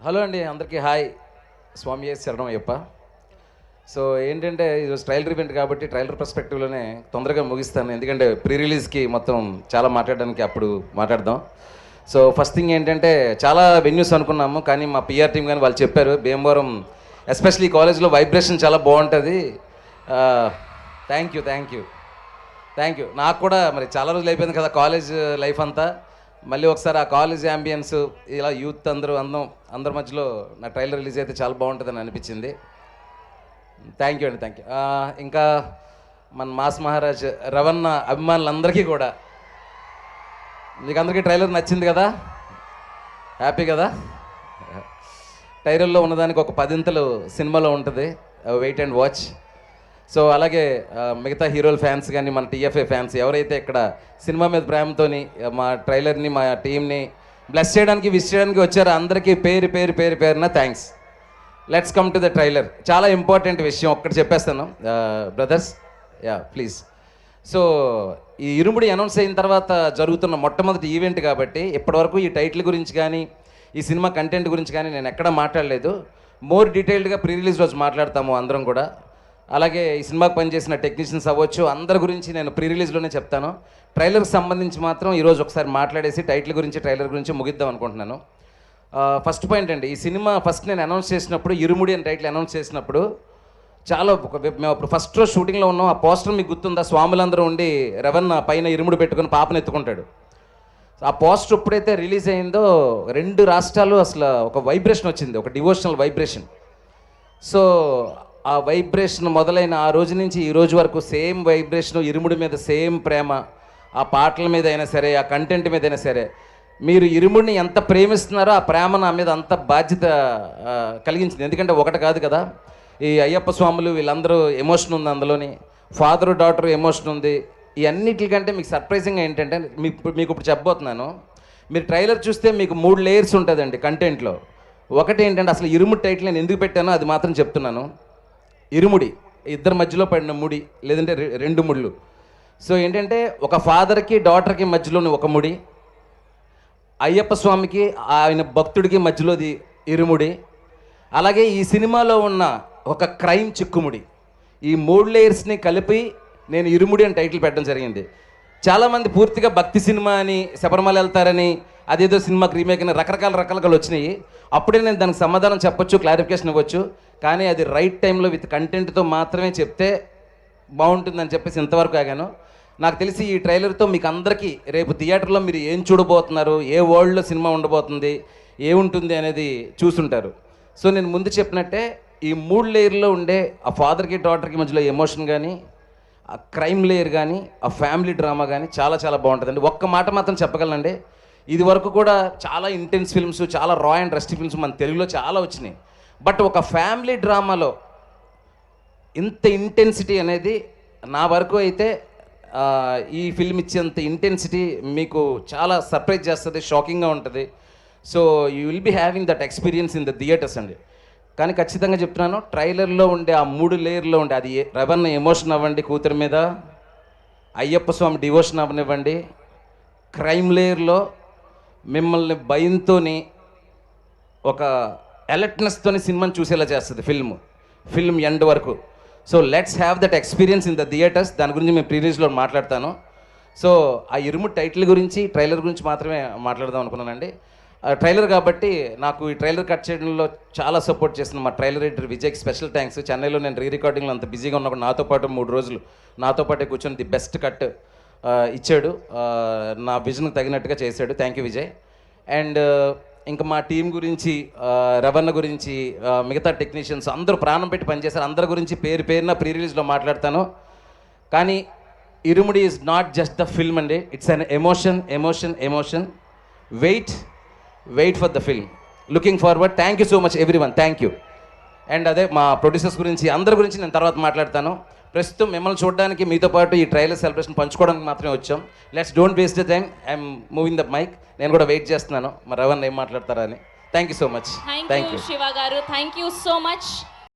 Hello అండి, అందరికీ hi. స్వామి శరణం అయ్యప్ప. సో ఏంటంటే ఈరోజు ట్రైలర్ ఈవెంట్ కాబట్టి ట్రైలర్ పర్స్పెక్టివ్లోనే తొందరగా ముగిస్తాను, ఎందుకంటే ప్రీ రిలీజ్కి మొత్తం చాలా మాట్లాడడానికి అప్పుడు మాట్లాడదాం. సో ఫస్ట్ థింగ్ ఏంటంటే చాలా వెన్యూస్ అనుకున్నాము, కానీ మా పిఆర్ టీం కానీ వాళ్ళు చెప్పారు భీమవరం ఎస్పెషలీ కాలేజ్లో వైబ్రేషన్ చాలా బాగుంటుంది. Thank you thank you thank you. నాకు కూడా మరి చాలా రోజులు అయిపోయింది కదా కాలేజ్ లైఫ్ అంతా, మళ్ళీ ఒకసారి ఆ కాలేజ్ యాంబియన్స్ ఇలా యూత్ అందరి మధ్యలో నా ట్రైలర్ రిలీజ్ అయితే చాలా బాగుంటుందని అనిపించింది. థ్యాంక్ యూ అండి, థ్యాంక్ యూ. ఇంకా మన మాస్ మహారాజ్ రవణ అభిమానులందరికీ కూడా, మీకు అందరికీ ట్రైలర్ నచ్చింది కదా, హ్యాపీ కదా. ట్రైలర్లో ఉన్నదానికి ఒక 10 సినిమాలో ఉంటుంది, వెయిట్ అండ్ వాచ్. సో అలాగే మిగతా హీరోల ఫ్యాన్స్ కానీ మన టీఎఫ్ఏ ఫ్యాన్స్ ఎవరైతే ఇక్కడ సినిమా మీద ప్రేమతోని మా ట్రైలర్ని మా టీంని బ్లెస్ చేయడానికి విష్ చేయడానికి వచ్చారో అందరికీ పేరున thanks. Let's come to the trailer. చాలా ఇంపార్టెంట్ విషయం ఒక్కటి చెప్పేస్తాను బ్రదర్స్, యా ప్లీజ్. సో ఈ ఇరుముడి అనౌన్స్ అయిన తర్వాత జరుగుతున్న మొట్టమొదటి ఈవెంట్ కాబట్టి ఇప్పటివరకు ఈ టైటిల్ గురించి కానీ ఈ సినిమా కంటెంట్ గురించి కానీ నేను ఎక్కడా మాట్లాడలేదు. మోర్ డీటెయిల్డ్గా ప్రీ రిలీజ్ రోజు మాట్లాడతాము అందరం కూడా. అలాగే ఈ సినిమాకి పనిచేసిన టెక్నీషియన్స్ అవ్వచ్చు, అందరి గురించి నేను ప్రీ రిలీజ్లోనే చెప్తాను. ట్రైలర్కి సంబంధించి మాత్రం ఈరోజు ఒకసారి మాట్లాడేసి టైటిల్ గురించి ట్రైలర్ గురించి ముగిద్దాం అనుకుంటున్నాను. ఫస్ట్ పాయింట్ అండి, ఈ సినిమా ఫస్ట్ నేను అనౌన్స్ చేసినప్పుడు ఇరుముడి అని టైటిల్ అనౌన్స్ చేసినప్పుడు చాలా మేము అప్పుడు ఫస్ట్ రోజు షూటింగ్లో ఉన్నాం. ఆ పోస్టర్ మీకు గుర్తుందా, స్వాములందరూ ఉండి రవణ పైన ఇరుముడి పెట్టుకుని పాపను ఎత్తుకుంటాడు. ఆ పోస్టర్ ఎప్పుడైతే రిలీజ్ అయిందో 2 రాష్ట్రాలు అసలు ఒక వైబ్రేషన్ వచ్చింది, ఒక డివోషనల్ వైబ్రేషన్. సో ఆ వైబ్రేషన్ మొదలైన ఆ రోజు నుంచి ఈ రోజు వరకు సేమ్ వైబ్రేషన్, ఇరుముడి మీద సేమ్ ప్రేమ, ఆ పాటల మీద అయినా సరే ఆ కంటెంట్ మీద అయినా సరే. మీరు ఇరుముడిని ఎంత ప్రేమిస్తున్నారో ఆ ప్రేమ నా మీద అంత బాధ్యత కలిగించింది. ఎందుకంటే ఒకటి కాదు కదా, ఈ అయ్యప్ప స్వాములు వీళ్ళందరూ ఎమోషన్ ఉంది అందులోని, ఫాదరు డాటర్ ఎమోషన్ ఉంది. ఈ అన్నిటికంటే మీకు సర్ప్రైజింగ్గా ఏంటంటే మీకు ఇప్పుడు చెప్పబోతున్నాను. మీరు ట్రైలర్ చూస్తే మీకు 3 లేయర్స్ ఉంటుందండి కంటెంట్లో. ఒకటి ఏంటంటే అసలు ఇరుముడి టైటిల్ నేను ఎందుకు పెట్టానో అది మాత్రం చెప్తున్నాను. ఇరుముడి, ఇద్దరి మధ్యలో పడిన ముడి, లేదంటే 2 ముళ్ళు. సో ఏంటంటే ఒక ఫాదర్కి డాటర్కి మధ్యలోని ఒక ముడి, అయ్యప్ప స్వామికి ఆయన భక్తుడికి మధ్యలోది ఇరుముడి, అలాగే ఈ సినిమాలో ఉన్న ఒక క్రైమ్ చిక్కుముడి. ఈ 3 లేయర్స్ని కలిపి నేను ఇరుముడి అని టైటిల్ పెట్టడం జరిగింది. చాలామంది పూర్తిగా భక్తి సినిమా అని, శబరిమల వెళ్తారని, అదేదో సినిమాకి రీమేక్ అని రకరకాలుగా వచ్చినాయి. అప్పుడే నేను దానికి సమాధానం చెప్పొచ్చు, క్లారిఫికేషన్ ఇవ్వచ్చు. కానీ అది రైట్ టైంలో విత్ కంటెంట్తో మాత్రమే చెప్తే బాగుంటుందని చెప్పేసి ఇంతవరకు ఆగాను. నాకు తెలిసి ఈ ట్రైలర్తో మీకు అందరికీ రేపు థియేటర్లో మీరు ఏం చూడబోతున్నారు, ఏ వరల్డ్లో సినిమా ఉండబోతుంది, ఏముంటుంది అనేది చూసుంటారు. సో నేను ముందు చెప్పినట్టే ఈ 3 లేయర్లో ఉండే ఆ ఫాదర్కి డాటర్కి మధ్యలో ఎమోషన్ కానీ, ఆ క్రైమ్ లేయర్ కానీ, ఆ ఫ్యామిలీ డ్రామా కానీ చాలా చాలా బాగుంటుందండి. ఒక్క మాట మాత్రం చెప్పగలనండి, ఇది వరకు కూడా చాలా ఇంటెన్స్ ఫిల్మ్స్, చాలా రా అండ్ రస్టీ ఫిల్మ్స్ మన తెలుగులో చాలా వచ్చినాయి. బట్ ఒక ఫ్యామిలీ డ్రామాలో ఇంత ఇంటెన్సిటీ అనేది నా వరకు అయితే ఈ ఫిల్మ్ ఇచ్చేంత ఇంటెన్సిటీ మీకు చాలా సర్ప్రైజ్ చేస్తుంది, షాకింగ్గా ఉంటుంది. So you will be having that experience in the theatres అండి. కానీ ఖచ్చితంగా చెప్తున్నాను, ట్రైలర్లో ఉండే ఆ 3 లేయర్లో ఉండే అది రవణ ఎమోషన్ అవ్వండి కూతురు మీద, అయ్యప్ప స్వామి డివోషన్ అవ్వనివ్వండి, క్రైమ్ లేయర్లో మిమ్మల్ని భయంతోని ఒక అలర్ట్నెస్తోని సినిమాని చూసేలా చేస్తుంది ఫిల్మ్ ఎండ్ వరకు. So let's have that experience in the theatres. దాని గురించి మేము ప్రీ రిలీజ్లో మాట్లాడతాను. సో ఆ ఇరుముడి టైటిల్ గురించి, ట్రైలర్ గురించి మాత్రమే మాట్లాడదాం అనుకున్నానండి. ట్రైలర్ కాబట్టి నాకు ఈ ట్రైలర్ కట్ చేయడంలో చాలా సపోర్ట్ చేసిన మా ట్రైలర్ ఎడిటర్ విజయ్కి స్పెషల్ థ్యాంక్స్. చెన్నైలో నేను రికార్డింగ్లో అంత బిజీగా ఉన్నప్పుడు నాతో పాటు 3 రోజులు నాతో పాటే కూర్చొని ది బెస్ట్ కట్ ఇచ్చాడు, నా విజన్కి తగినట్టుగా చేశాడు. Thank you Vijay. అండ్ ఇంకా మా టీం గురించి, రవణ గురించి, మిగతా టెక్నీషియన్స్ అందరూ ప్రాణం పెట్టి పనిచేశారు. అందరి గురించి పేరున ప్రీ రిలీజ్లో మాట్లాడతాను. కానీ Irumudi is not just the film అండి, it's an emotion. Wait for the film. Looking forward. Thank you so much everyone, thank you. And అదే మా ప్రొడ్యూసర్స్ గురించి, అందరి గురించి నేను తర్వాత మాట్లాడతాను. ప్రస్తుతం మిమ్మల్ని చూడడానికి, మీతో పాటు ఈ ట్రైలర్ సెలబ్రేషన్ పంచుకోవడానికి మాత్రమే వచ్చాం. Let's don't waste the time, I'm moving the mic. నేను కూడా వెయిట్ చేస్తున్నాను మరి రవణ ఏం మాట్లాడతారా అని. Thank you so much. Thank you Shiva గారు, థ్యాంక్ యూ సో మచ్.